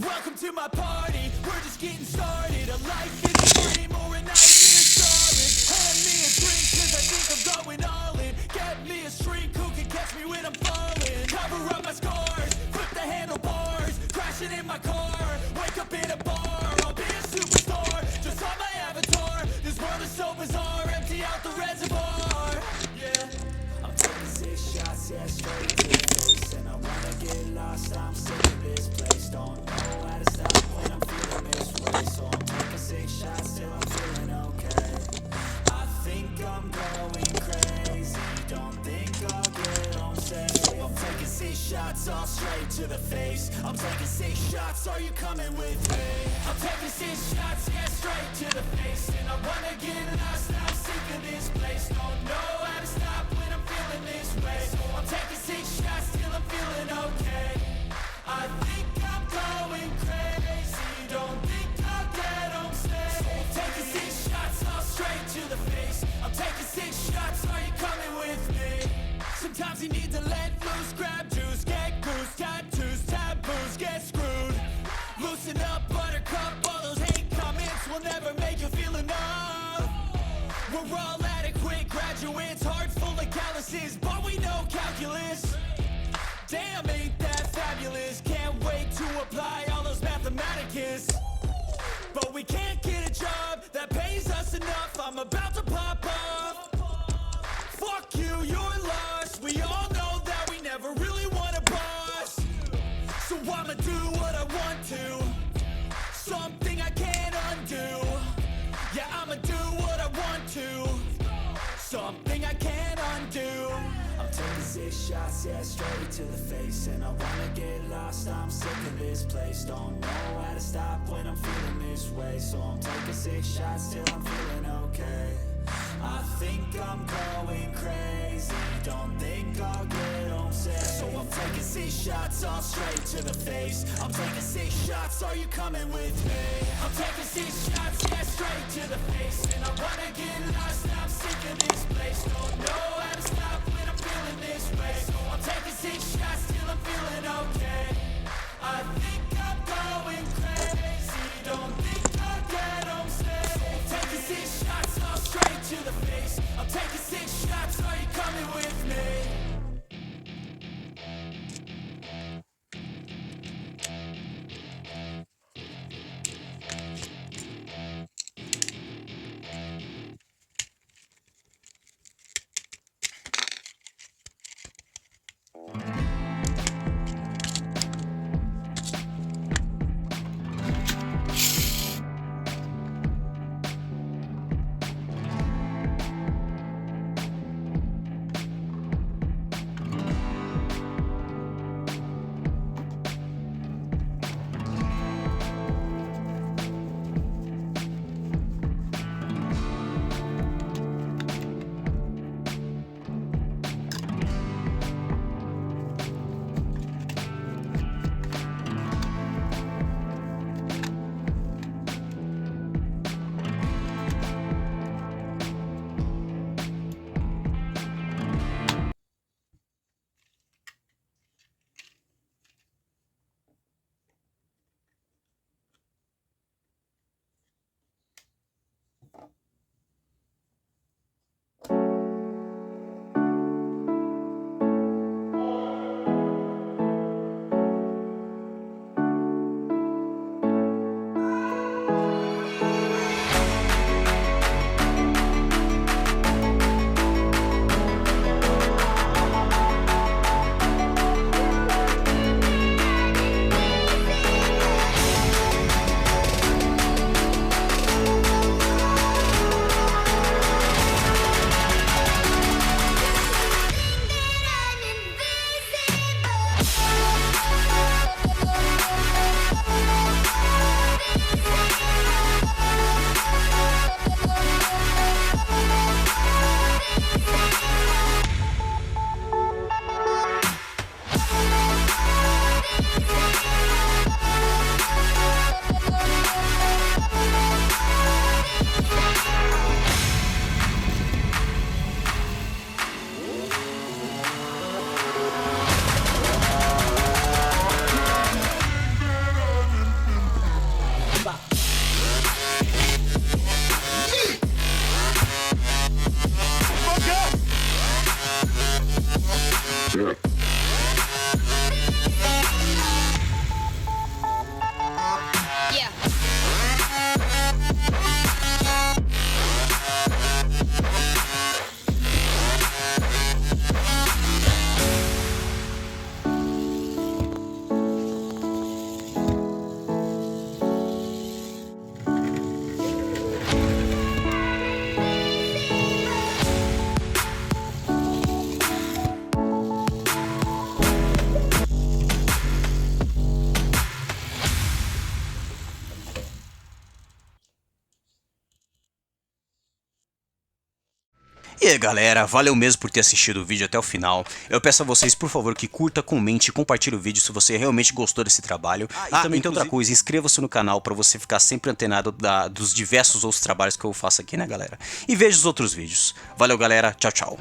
Welcome to my party, we're just getting started. A life is a dream or a nightmare started. Hand me a drink cause I think I'm going all in. Get me a shrink who can catch me when I'm falling. Cover up my scars, flip the handlebars. Crashing in my car, wake up in a bar. I'll be a superstar, just on my avatar. This world is so bizarre, empty out the reservoir. Yeah, I'm taking 6 shots, yeah, straight to the face. And I wanna get lost, I'm sick of this place. Don't know how to stop when I'm feeling this way. So I'm taking 6 shots till I'm feeling okay. I think I'm going crazy, don't think I'll get home safe. So I'm taking 6 shots all straight to the face. I'm taking 6 shots, are you coming with me? I'm taking 6 shots, yeah, straight to the face. And I wanna get lost, I'm sick of this place. Don't know how to stop when I'm feeling this way. So I'm taking 6 shots till I'm feeling okay. I think I'm going crazy, don't think I'll get home safe. So I'm taking 6 shots all straight to the face. I'm taking 6 shots, are you coming with me? Sometimes you need to let loose, grab juice, get goose, tattoos, taboos, get screwed. Loosen up, buttercup, all those hate comments will never make you feel enough. We're all adequate graduates, hearts full of calluses, but we know calculus. Damn, ain't that fabulous? Can't wait to apply all those mathematicus. But we can't get a job that pays us enough. I'm about to pop off. Fuck you, you're lost. We all know that we never really want a boss. So I'ma do what I want to, something I can't undo. Yeah, I'ma do what I want to, something I can't undo. I'm taking 6 shots, yeah, straight to the face. And I wanna get lost, I'm sick of this place. Don't know how to stop when I'm feeling this way. So I'm taking 6 shots till I'm feeling okay. I think I'm going crazy, don't think I'll get home safe. So I'm taking 6 shots all straight to the face. I'm taking 6 shots, are you coming with me? I'm taking 6 shots, yeah, straight to the face. And I wanna get lost, I'm sick of this place. Don't know how to stop when I'm feeling this way. So I'm taking 6 shots till I'm feeling okay. I think I'm going crazy, don't think I'll get home safe. So I'm taking 6 shots all straight to the face. I'm taking 6 shots, are you coming with me? E aí galera, valeu mesmo por ter assistido o vídeo até o final. Eu peço a vocês, por favor, que curta, comente e compartilhe o vídeo se você realmente gostou desse trabalho. E também tem outra coisa, inscreva-se no canal para você ficar sempre antenado dos diversos outros trabalhos que eu faço aqui, né galera? E veja os outros vídeos. Valeu galera, tchau tchau.